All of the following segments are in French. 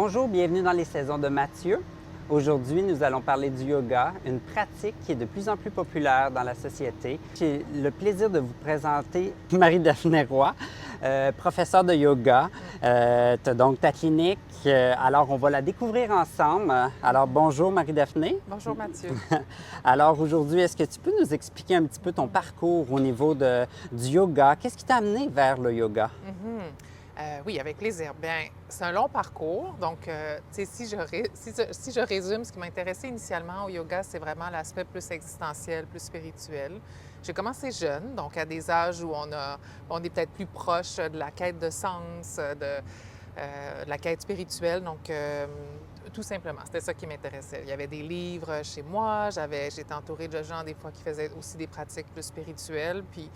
Bonjour, bienvenue dans les saisons de Mathieu. Aujourd'hui, nous allons parler du yoga, une pratique qui est de plus en plus populaire dans la société. J'ai le plaisir de vous présenter Marie-Daphné Roy, professeure de yoga. Tu as donc ta clinique, alors on va la découvrir ensemble. Alors bonjour Marie-Daphné. Bonjour Mathieu. Alors aujourd'hui, est-ce que tu peux nous expliquer un petit peu ton parcours au niveau du yoga? Qu'est-ce qui t'a amené vers le yoga? Oui, avec plaisir. Bien, c'est un long parcours. Donc, tu sais, si je résume, ce qui m'intéressait initialement au yoga, c'est vraiment l'aspect plus existentiel, plus spirituel. J'ai commencé jeune, donc à des âges où on est peut-être plus proche de la quête de sens, de la quête spirituelle. Donc, tout simplement, c'était ça qui m'intéressait. Il y avait des livres chez moi, j'étais entourée de gens des fois qui faisaient aussi des pratiques plus spirituelles. Puis,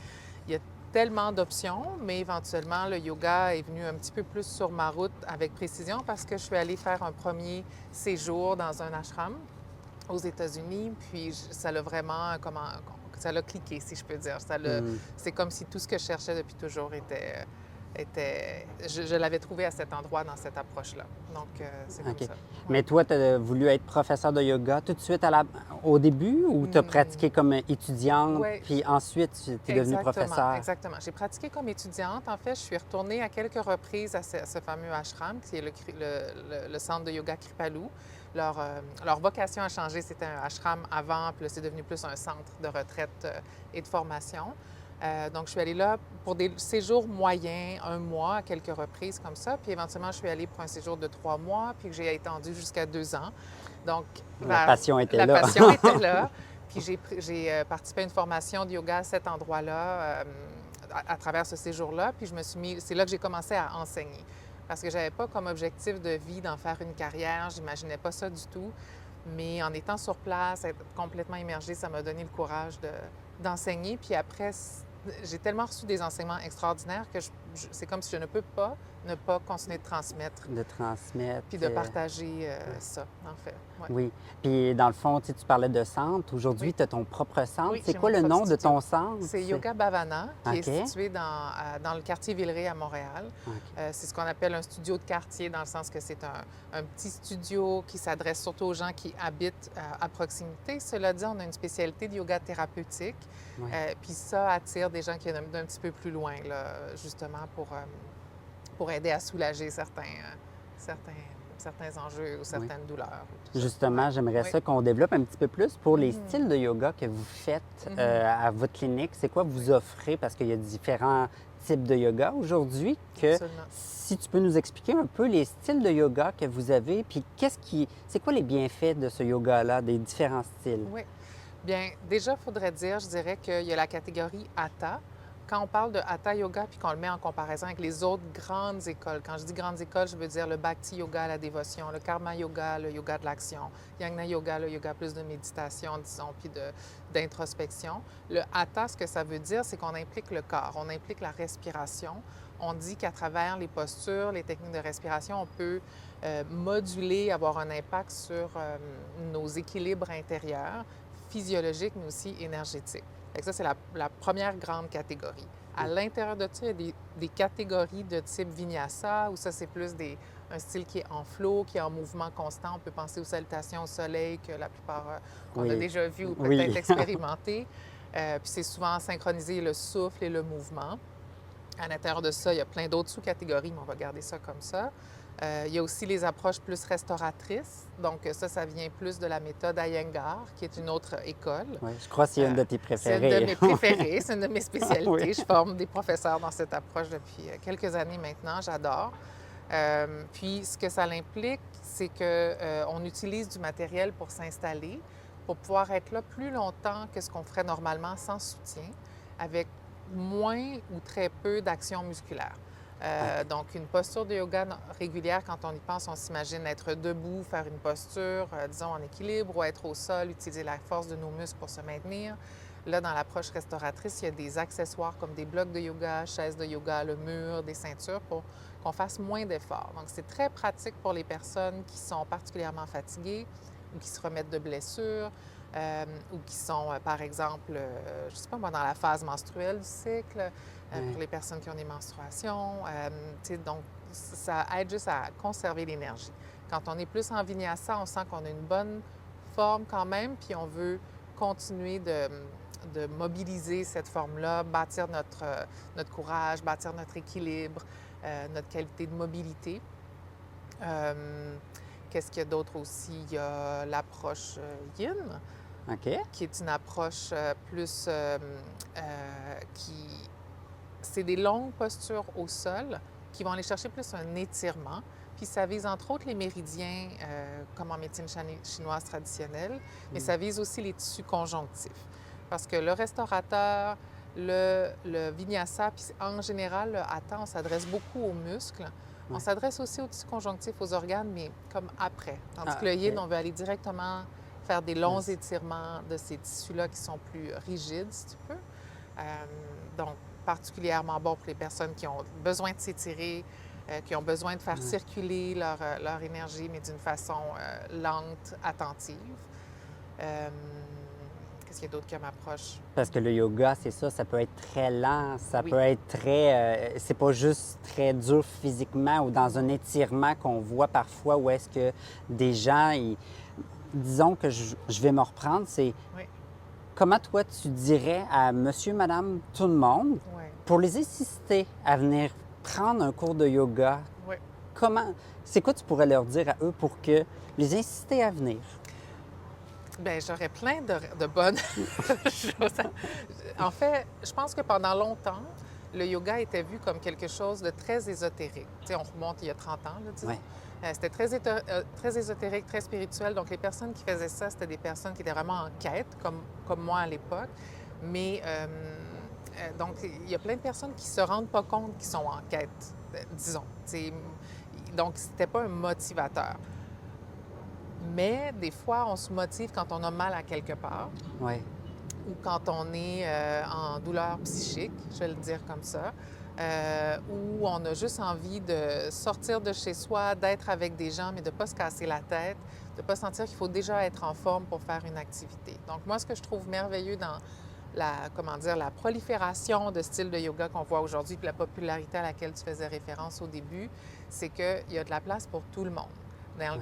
il y a tellement d'options, mais éventuellement, le yoga est venu un petit peu plus sur ma route avec précision parce que je suis allée faire un premier séjour dans un ashram aux États-Unis, puis ça l'a vraiment, ça l'a cliqué, si je peux dire. C'est comme si tout ce que je cherchais depuis toujours je l'avais trouvé à cet endroit, dans cette approche-là. Donc, c'est comme ça. Mais toi, tu as voulu être professeur de yoga tout de suite au début ou tu as pratiqué comme étudiante, puis ensuite tu es devenue professeure? Exactement. J'ai pratiqué comme étudiante. En fait, je suis retournée à quelques reprises à ce fameux ashram, qui est le centre de yoga Kripalu. Leur vocation a changé. C'était un ashram avant, puis là, c'est devenu plus un centre de retraite et de formation. Donc, je suis allée là pour des séjours moyens, 1 mois, à quelques reprises comme ça. Puis éventuellement, je suis allée pour un séjour de 3 mois, puis que j'ai étendu jusqu'à 2 ans. Donc, la passion était là. La passion était là. Puis j'ai participé à une formation de yoga à cet endroit-là, à travers ce séjour-là. Puis c'est là que j'ai commencé à enseigner. Parce que je n'avais pas comme objectif de vie d'en faire une carrière. Je n'imaginais pas ça du tout. Mais en étant sur place, être complètement immergée, ça m'a donné le courage d'enseigner. Puis après, j'ai tellement reçu des enseignements extraordinaires que c'est comme si je ne peux pas ne pas continuer de transmettre. De transmettre. Puis de partager ça, en fait. Ouais. Oui. Puis dans le fond, tu parlais de centre. Aujourd'hui, tu as ton propre centre. Oui, c'est quoi le nom de ton centre? C'est Yoga Bhavana, qui est situé dans le quartier Villeray à Montréal. C'est ce qu'on appelle un studio de quartier, dans le sens que c'est un petit studio qui s'adresse surtout aux gens qui habitent à proximité. Cela dit, on a une spécialité de yoga thérapeutique. Puis ça attire des gens qui viennent d'un petit peu plus loin, là, justement, pour aider à soulager certains enjeux ou certaines douleurs. Justement, j'aimerais ça qu'on développe un petit peu plus pour les styles de yoga que vous faites à votre clinique. C'est quoi vous offrez? Parce qu'il y a différents types de yoga aujourd'hui. Si tu peux nous expliquer un peu les styles de yoga que vous avez, puis c'est quoi les bienfaits de ce yoga-là, des différents styles? Oui. Bien, déjà, il faudrait dire, je dirais qu'il y a la catégorie Hatha. Quand on parle de Hatha Yoga puis qu'on le met en comparaison avec les autres grandes écoles, quand je dis grandes écoles, je veux dire le Bhakti Yoga, la dévotion, le Karma Yoga, le yoga de l'action, Jnana Yoga, le yoga plus de méditation, disons, puis d'introspection. Le Hatha, ce que ça veut dire, c'est qu'on implique le corps, on implique la respiration. On dit qu'à travers les postures, les techniques de respiration, on peut moduler, avoir un impact sur nos équilibres intérieurs, physiologiques, mais aussi énergétiques. Ça, c'est la première grande catégorie. À l'intérieur de ça, il y a des catégories de type vinyasa, où ça, c'est plus un style qui est en flow, qui est en mouvement constant. On peut penser aux salutations au soleil, que la plupart qu'on a déjà vu ou peut-être expérimenté. Puis c'est souvent synchroniser le souffle et le mouvement. À l'intérieur de ça, il y a plein d'autres sous-catégories, mais on va garder ça comme ça. Il y a aussi les approches plus restauratrices. Donc ça vient plus de la méthode Iyengar, qui est une autre école. Oui, je crois que c'est une de tes préférées. C'est une de mes préférées, c'est une de mes spécialités. Je forme des professeurs dans cette approche depuis quelques années maintenant. J'adore. Puis ce que ça implique, c'est qu'on utilise du matériel pour s'installer, pour pouvoir être là plus longtemps que ce qu'on ferait normalement sans soutien, avec moins ou très peu d'action musculaire. Donc, une posture de yoga régulière, quand on y pense, on s'imagine être debout, faire une posture, disons, en équilibre, ou être au sol, utiliser la force de nos muscles pour se maintenir. Là, dans l'approche restauratrice, il y a des accessoires comme des blocs de yoga, chaises de yoga, le mur, des ceintures pour qu'on fasse moins d'efforts. Donc, c'est très pratique pour les personnes qui sont particulièrement fatiguées ou qui se remettent de blessures ou qui sont, par exemple, je ne sais pas moi, dans la phase menstruelle du cycle, pour les personnes qui ont des menstruations. Donc, ça aide juste à conserver l'énergie. Quand on est plus en vinyasa, on sent qu'on a une bonne forme quand même, puis on veut continuer de mobiliser cette forme-là, bâtir notre courage, bâtir notre équilibre, notre qualité de mobilité. Qu'est-ce qu'il y a d'autre aussi? Il y a l'approche yin, OK. qui est une approche plus qui... C'est des longues postures au sol qui vont aller chercher plus un étirement. Puis ça vise entre autres les méridiens, comme en médecine chinoise traditionnelle, mais ça vise aussi les tissus conjonctifs. Parce que le restaurateur, le vinyasa, puis en général, le hatha, on s'adresse beaucoup aux muscles. On Ouais. s'adresse aussi aux tissus conjonctifs, aux organes, mais comme après. Tandis Ah, que le yin, OK. on veut aller directement faire des longs Yes. étirements de ces tissus-là qui sont plus rigides, si tu peux. Donc, particulièrement bon pour les personnes qui ont besoin de s'étirer, qui ont besoin de faire Ouais. circuler leur énergie, mais d'une façon lente, attentive. Qu'est-ce qu'il y a d'autre comme approche? Parce que le yoga, c'est ça, ça peut être très lent, ça Oui. peut être très... c'est pas juste très dur physiquement ou dans un étirement qu'on voit parfois où est-ce que des gens, disons que je vais me reprendre, c'est Oui, comment toi tu dirais à monsieur, madame, tout le monde, oui, pour les inciter à venir prendre un cours de yoga, oui. c'est quoi tu pourrais leur dire à eux pour que les inciter à venir? Bien, j'aurais plein de bonnes choses. En fait, je pense que pendant longtemps, le yoga était vu comme quelque chose de très ésotérique. Tu sais, on remonte il y a 30 ans, là, disons. Ouais. C'était très ésotérique, très spirituel. Donc, les personnes qui faisaient ça, c'était des personnes qui étaient vraiment en quête, comme moi à l'époque. Mais, donc, il y a plein de personnes qui se rendent pas compte qu'ils sont en quête, disons. Tu sais, donc, c'était pas un motivateur. Mais des fois, on se motive quand on a mal à quelque part Oui. ou quand on est en douleur psychique, je vais le dire comme ça, où on a juste envie de sortir de chez soi, d'être avec des gens, mais de ne pas se casser la tête, de ne pas sentir qu'il faut déjà être en forme pour faire une activité. Donc moi, ce que je trouve merveilleux dans la prolifération de styles de yoga qu'on voit aujourd'hui, puis la popularité à laquelle tu faisais référence au début, c'est qu'il y a de la place pour tout le monde.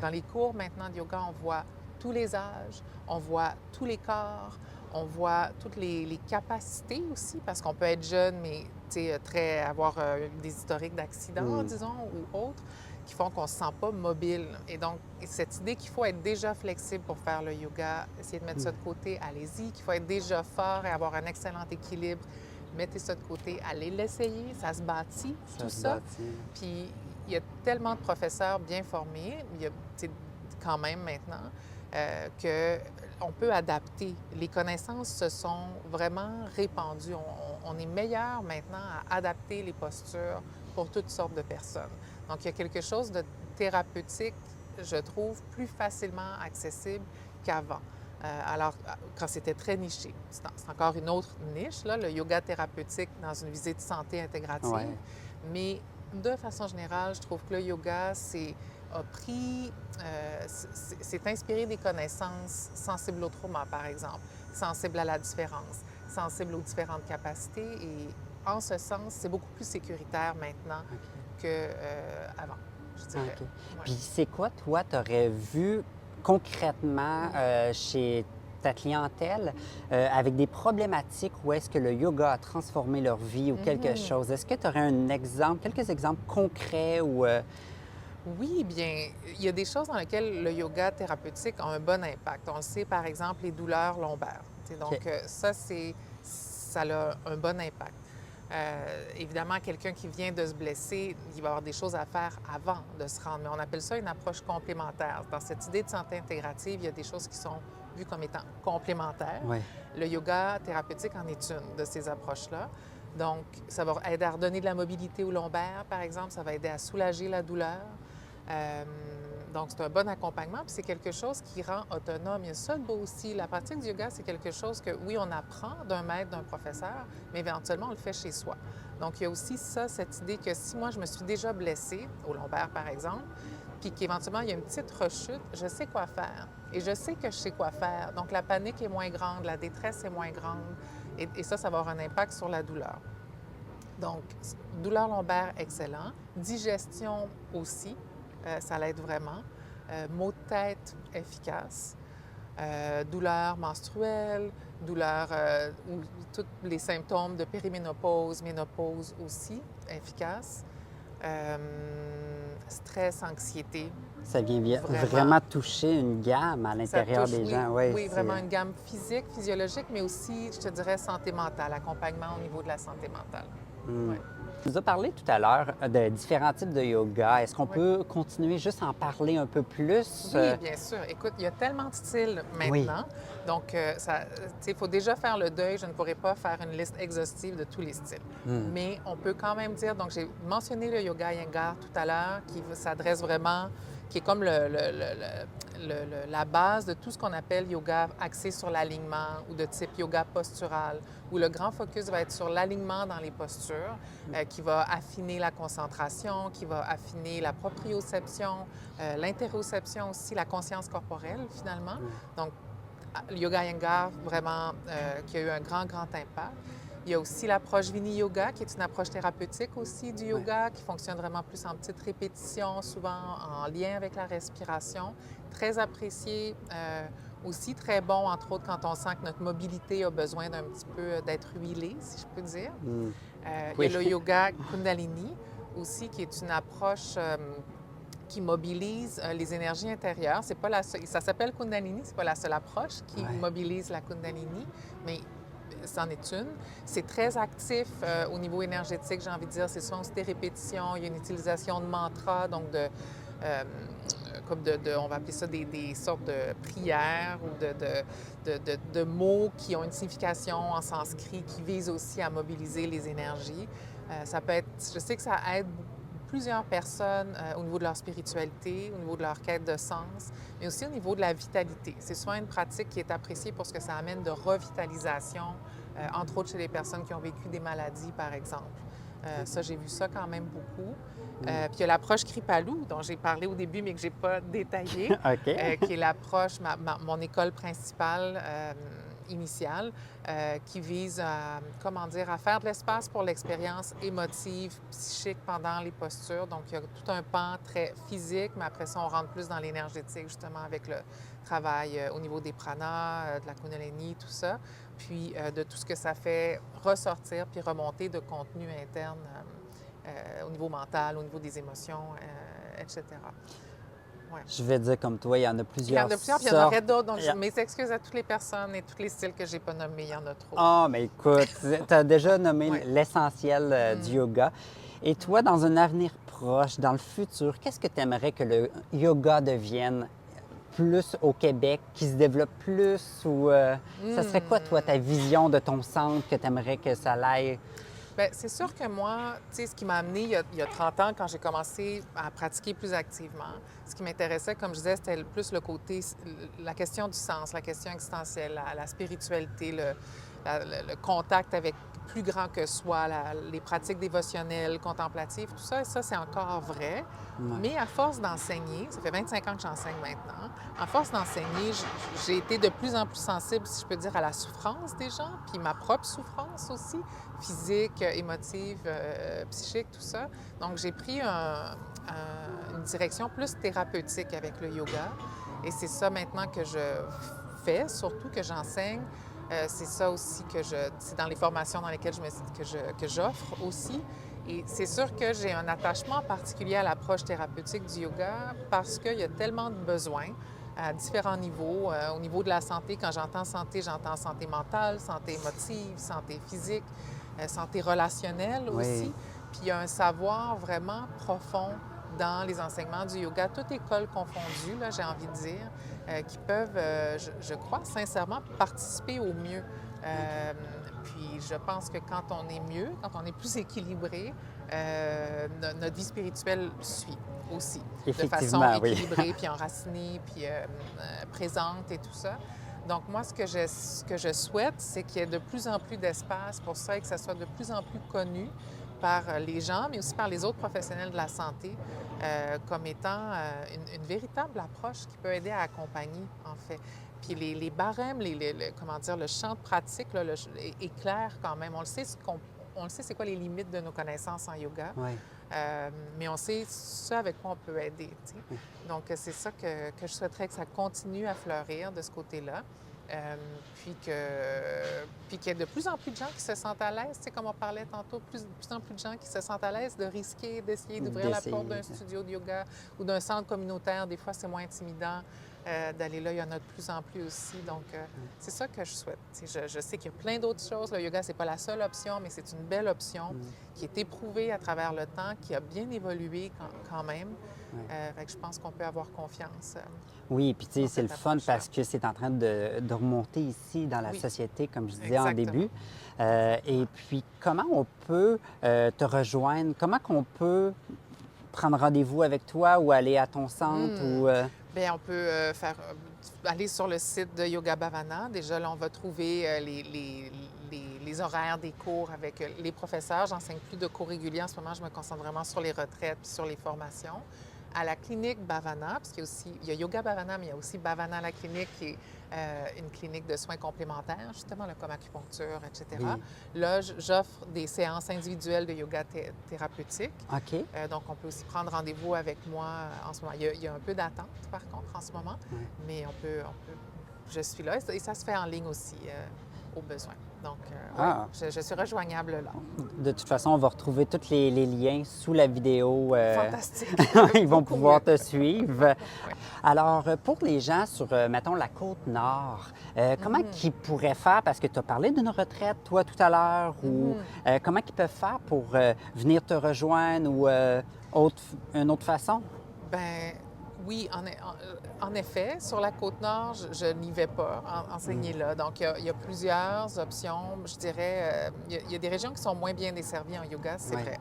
Dans les cours maintenant de yoga, on voit tous les âges, on voit tous les corps, on voit toutes les capacités aussi, parce qu'on peut être jeune, mais avoir des historiques d'accidents, disons, ou autres, qui font qu'on ne se sent pas mobile. Et donc, cette idée qu'il faut être déjà flexible pour faire le yoga, essayer de mettre ça de côté, allez-y, qu'il faut être déjà fort et avoir un excellent équilibre, mettez ça de côté, allez l'essayer, ça se bâtit, tout se ça. bâtit. Puis, il y a tellement de professeurs bien formés, il y a quand même maintenant, qu'on peut adapter. Les connaissances se sont vraiment répandues. On est meilleur maintenant à adapter les postures pour toutes sortes de personnes. Donc, il y a quelque chose de thérapeutique, je trouve, plus facilement accessible qu'avant. Alors, quand c'était très niché. C'est encore une autre niche, là, le yoga thérapeutique dans une visite santé intégrative. Ouais. Mais de façon générale, je trouve que le yoga, c'est inspiré des connaissances sensibles au trauma, par exemple, sensibles à la différence, sensibles aux différentes capacités. Et en ce sens, c'est beaucoup plus sécuritaire maintenant qu'avant, je dirais. OK. Ouais. Puis c'est quoi, toi, tu aurais vu concrètement chez ta clientèle avec des problématiques où est-ce que le yoga a transformé leur vie ou quelque chose? Est-ce que tu aurais un exemple, quelques exemples concrets ou... Oui, bien, il y a des choses dans lesquelles le yoga thérapeutique a un bon impact. On le sait, par exemple, les douleurs lombaires. Donc, OK. ça a un bon impact. Évidemment, quelqu'un qui vient de se blesser, il va avoir des choses à faire avant de se rendre, mais on appelle ça une approche complémentaire. Dans cette idée de santé intégrative, il y a des choses qui sont vues comme étant complémentaires. Oui. Le yoga thérapeutique en est une de ces approches-là. Donc, ça va aider à redonner de la mobilité aux lombaires, par exemple. Ça va aider à soulager la douleur. Donc, c'est un bon accompagnement, puis c'est quelque chose qui rend autonome. Il y a ça de beau aussi. La pratique du yoga, c'est quelque chose que, oui, on apprend d'un maître, d'un professeur, mais éventuellement, on le fait chez soi. Donc, il y a aussi ça, cette idée que si moi, je me suis déjà blessée, au lombaire, par exemple, puis qu'éventuellement, il y a une petite rechute, je sais quoi faire. Et je sais que je sais quoi faire. Donc, la panique est moins grande, la détresse est moins grande. Et ça va avoir un impact sur la douleur. Donc, douleur lombaire, excellent. Digestion aussi, ça l'aide vraiment. maux de tête efficaces, douleurs menstruelles, douleurs ou tous les symptômes de périménopause, ménopause aussi efficaces, euh, stress, anxiété, Ça vient vraiment. vraiment toucher une gamme à Ça l'intérieur touche, des oui, gens. Oui, oui, vraiment une gamme physique, physiologique, mais aussi, je te dirais, santé mentale, accompagnement au niveau de la santé mentale. Ouais. Tu nous as parlé tout à l'heure de différents types de yoga. Est-ce qu'on Oui. peut continuer juste à en parler un peu plus? Oui, bien sûr. Écoute, il y a tellement de styles Oui. maintenant. Donc, il faut déjà faire le deuil. Je ne pourrais pas faire une liste exhaustive de tous les styles. Mais on peut quand même dire, donc j'ai mentionné le yoga Iyengar tout à l'heure, qui s'adresse vraiment, qui est comme la base de tout ce qu'on appelle yoga axé sur l'alignement ou de type yoga postural, où le grand focus va être sur l'alignement dans les postures, qui va affiner la concentration, qui va affiner la proprioception, l'interoception aussi, la conscience corporelle finalement. Donc, le yoga Iyengar, vraiment, qui a eu un grand impact. Il y a aussi l'approche Vini Yoga, qui est une approche thérapeutique aussi du yoga, qui fonctionne vraiment plus en petites répétitions, souvent en lien avec la respiration. Très apprécié, aussi très bon, entre autres, quand on sent que notre mobilité a besoin d'un petit peu d'être huilée, si je peux dire. Il y a le yoga Kundalini aussi, qui est une approche qui mobilise les énergies intérieures. C'est pas la seule, ça s'appelle Kundalini, c'est pas la seule approche qui mobilise la Kundalini, mais c'en est une. C'est très actif au niveau énergétique, j'ai envie de dire. C'est souvent aussi des répétitions. Il y a une utilisation de mantras, donc on va appeler ça des sortes de prières ou de mots qui ont une signification en sanskrit qui visent aussi à mobiliser les énergies. Ça peut être, je sais que ça aide plusieurs personnes au niveau de leur spiritualité, au niveau de leur quête de sens, mais aussi au niveau de la vitalité. C'est souvent une pratique qui est appréciée pour ce que ça amène de revitalisation, entre autres chez les personnes qui ont vécu des maladies, par exemple. Ça, j'ai vu ça quand même beaucoup. Puis il y a l'approche Kripalu, dont j'ai parlé au début, mais que je n'ai pas détaillé, qui est l'approche, mon école principale initiale, qui vise à, à faire de l'espace pour l'expérience émotive, psychique pendant les postures. Donc, il y a tout un pan très physique, mais après ça, on rentre plus dans l'énergétique, justement, avec le travail au niveau des pranas, de la kundalini, tout ça, puis de tout ce que ça fait ressortir puis remonter de contenu interne au niveau mental, au niveau des émotions, etc. Ouais. Je vais dire comme toi, il y en a plusieurs. Il y en a plusieurs, puis il y en aurait d'autres. Donc, mes excuses à toutes les personnes et tous les styles que je n'ai pas nommés. Il y en a trop. Ah, mais écoute, tu as déjà nommé l'essentiel du yoga. Et toi, dans un avenir proche, dans le futur, qu'est-ce que tu aimerais que le yoga devienne plus au Québec, qui se développe plus? Ou ça serait quoi, toi, ta vision de ton centre que tu aimerais que ça aille? Bien, c'est sûr que moi, tu sais, ce qui m'a amené il y a 30 ans, quand j'ai commencé à pratiquer plus activement, ce qui m'intéressait, comme je disais, c'était plus le côté, la question du sens, la question existentielle, la spiritualité, le contact avec plus grand que soi, les pratiques dévotionnelles, contemplatives, tout ça, et ça, c'est encore vrai. Ouais. Mais à force d'enseigner, ça fait 25 ans que j'enseigne maintenant, à force d'enseigner, j'ai été de plus en plus sensible, si je peux dire, à la souffrance des gens, puis ma propre souffrance aussi, physique, émotive, psychique, tout ça. Donc, j'ai pris une direction plus thérapeutique avec le yoga. Et c'est ça maintenant que je fais, surtout que j'enseigne. C'est ça aussi c'est dans les formations dans lesquelles que j'offre aussi. Et c'est sûr que j'ai un attachement particulier à l'approche thérapeutique du yoga parce qu'il y a tellement de besoins à différents niveaux. Au niveau de la santé, quand j'entends santé mentale, santé émotive, santé physique, santé relationnelle aussi. Puis il y a un savoir vraiment profond dans les enseignements du yoga, toute école confondue, là, j'ai envie de dire, qui peuvent, je crois sincèrement, participer au mieux. Puis je pense que quand on est mieux, quand on est plus équilibré, notre vie spirituelle suit aussi, de façon équilibrée, puis enracinée, puis présente et tout ça. Donc moi, ce que je souhaite, c'est qu'il y ait de plus en plus d'espace pour ça et que ça soit de plus en plus connu par les gens, mais aussi par les autres professionnels de la santé, comme étant une véritable approche qui peut aider à accompagner, en fait. Puis les barèmes, le champ de pratique là, est clair quand même. On le sait, c'est quoi les limites de nos connaissances en yoga. Mais on sait ce avec quoi on peut aider. Tu sais. Donc, c'est ça que je souhaiterais que ça continue à fleurir de ce côté-là. Puis qu'il y ait de plus en plus de gens qui se sentent à l'aise, tu sais, comme on parlait tantôt, de plus en plus de gens qui se sentent à l'aise de risquer, d'essayer d'ouvrir la porte d'un studio de yoga ou d'un centre communautaire. Des fois, c'est moins intimidant d'aller là. Il y en a de plus en plus aussi. Donc, c'est ça que je souhaite. Tu sais, je sais qu'il y a plein d'autres choses. Le yoga, c'est pas la seule option, mais c'est une belle option qui est éprouvée à travers le temps, qui a bien évolué quand même. Fait que je pense qu'on peut avoir confiance. Oui, puis tu sais, c'est le fun parce que c'est en train de remonter ici dans la société, comme je disais en début. Et puis, comment on peut te rejoindre? Comment qu'on peut prendre rendez-vous avec toi ou aller à ton centre? Bien, on peut aller sur le site de Yoga Bhavana. Déjà, là, on va trouver les horaires des cours avec les professeurs. J'enseigne plus de cours réguliers en ce moment. Je me concentre vraiment sur les retraites puis sur les formations. À la clinique Bhavana, parce qu'il y a Yoga Bhavana, mais il y a aussi Bhavana la clinique, qui est une clinique de soins complémentaires, justement, là, comme acupuncture, etc. Oui. Là, j'offre des séances individuelles de yoga thérapeutique. OK. Donc, on peut aussi prendre rendez-vous avec moi en ce moment. Il y a un peu d'attente, par contre, en ce moment, mais on peut... Je suis là et ça se fait en ligne aussi, au besoin. Donc, je suis rejoignable là. De toute façon, on va retrouver tous les liens sous la vidéo. Fantastique! Ils vont pouvoir te suivre. Oui. Alors, pour les gens sur, mettons, la Côte-Nord, comment ils pourraient faire? Parce que tu as parlé d'une retraite, toi, tout à l'heure. Ou comment ils peuvent faire pour venir te rejoindre ou une autre façon? Bien, oui, en effet, sur la Côte-Nord, je n'y vais pas enseigner là. Donc, il y a plusieurs options. Je dirais, il y a des régions qui sont moins bien desservies en yoga, c'est vrai.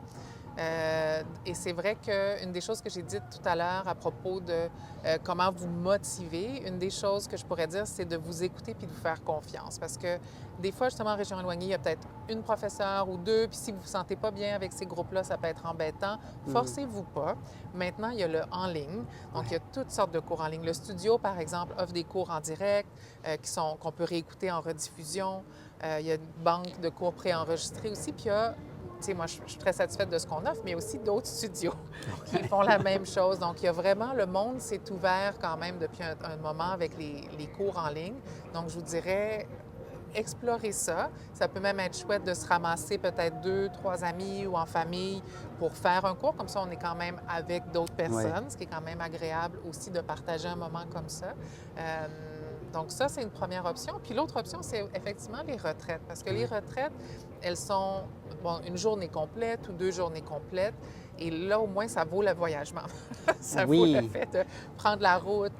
Et c'est vrai qu'une des choses que j'ai dites tout à l'heure à propos de comment vous motiver, une des choses que je pourrais dire, c'est de vous écouter puis de vous faire confiance. Parce que des fois, justement, en région éloignée, il y a peut-être une professeure ou deux, puis si vous ne vous sentez pas bien avec ces groupes-là, ça peut être embêtant. Forcez-vous pas. Maintenant, il y a le en ligne. Donc, il y a toutes sortes de cours en ligne. Le studio, par exemple, offre des cours en direct qu'on peut réécouter en rediffusion. Il y a une banque de cours préenregistrés aussi. Puis il y a tu sais, moi, je suis très satisfaite de ce qu'on offre, mais il y a aussi d'autres studios qui font la même chose. Donc, il y a vraiment, le monde s'est ouvert quand même depuis un moment avec les cours en ligne. Donc, je vous dirais, explorer ça. Ça peut même être chouette de se ramasser peut-être 2, 3 amis ou en famille pour faire un cours. Comme ça, on est quand même avec d'autres personnes, ce qui est quand même agréable aussi de partager un moment comme ça. Donc ça, c'est une première option. Puis l'autre option, c'est effectivement les retraites. Parce que les retraites, elles sont, une journée complète ou 2 journées complètes. Et là, au moins, ça vaut le voyagement. Ça vaut le fait de prendre la route,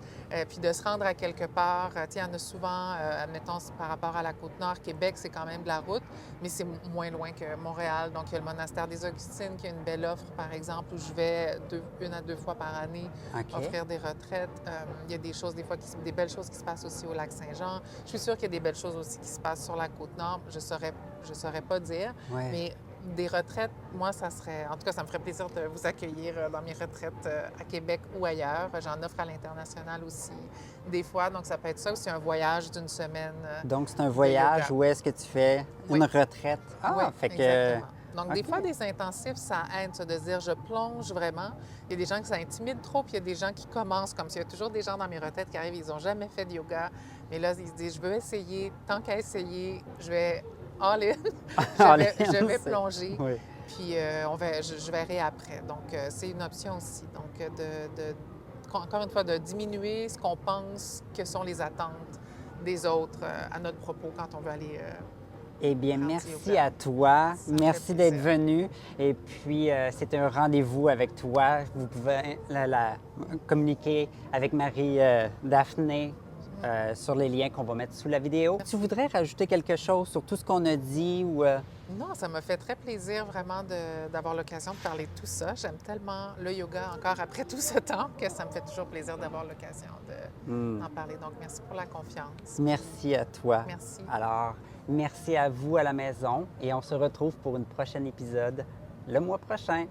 puis de se rendre à quelque part. Il y en a souvent, admettons, par rapport à la Côte-Nord, Québec, c'est quand même de la route, mais c'est moins loin que Montréal. Donc, il y a le monastère des Augustines qui a une belle offre, par exemple, où je vais 1 à 2 fois par année offrir des retraites. Il y a des choses, des fois, des belles choses qui se passent aussi au Lac-Saint-Jean. Je suis sûre qu'il y a des belles choses aussi qui se passent sur la Côte-Nord. Je saurais pas dire, mais des retraites, moi, ça serait... En tout cas, ça me ferait plaisir de vous accueillir dans mes retraites à Québec ou ailleurs. J'en offre à l'international aussi, des fois. Donc, ça peut être ça aussi, un voyage d'une semaine. Donc, c'est un voyage où est-ce que tu fais une retraite? Fait exactement. Donc, des fois, des intensifs, ça aide ça, de se dire, je plonge vraiment. Il y a des gens qui s'intimident trop, puis il y a des gens qui commencent comme ça. Il y a toujours des gens dans mes retraites qui arrivent, ils n'ont jamais fait de yoga. Mais là, ils se disent, je veux essayer. Tant qu'à essayer, je vais all in. je vais plonger. Oui. Puis, je verrai après. Donc, c'est une option aussi. Donc, encore une fois, de diminuer ce qu'on pense que sont les attentes des autres à notre propos quand on veut aller... Eh bien, merci à toi. Merci d'être venu. Et puis, c'était un rendez-vous avec toi. Vous pouvez communiquer avec Marie-Daphné sur les liens qu'on va mettre sous la vidéo. Tu voudrais rajouter quelque chose sur tout ce qu'on a dit ou... Non, ça m'a fait très plaisir vraiment d'avoir l'occasion de parler de tout ça. J'aime tellement le yoga encore après tout ce temps que ça me fait toujours plaisir d'avoir l'occasion d'en parler. Donc, merci pour la confiance. Merci à toi. Merci. Alors, merci à vous à la maison et on se retrouve pour un prochain épisode le mois prochain.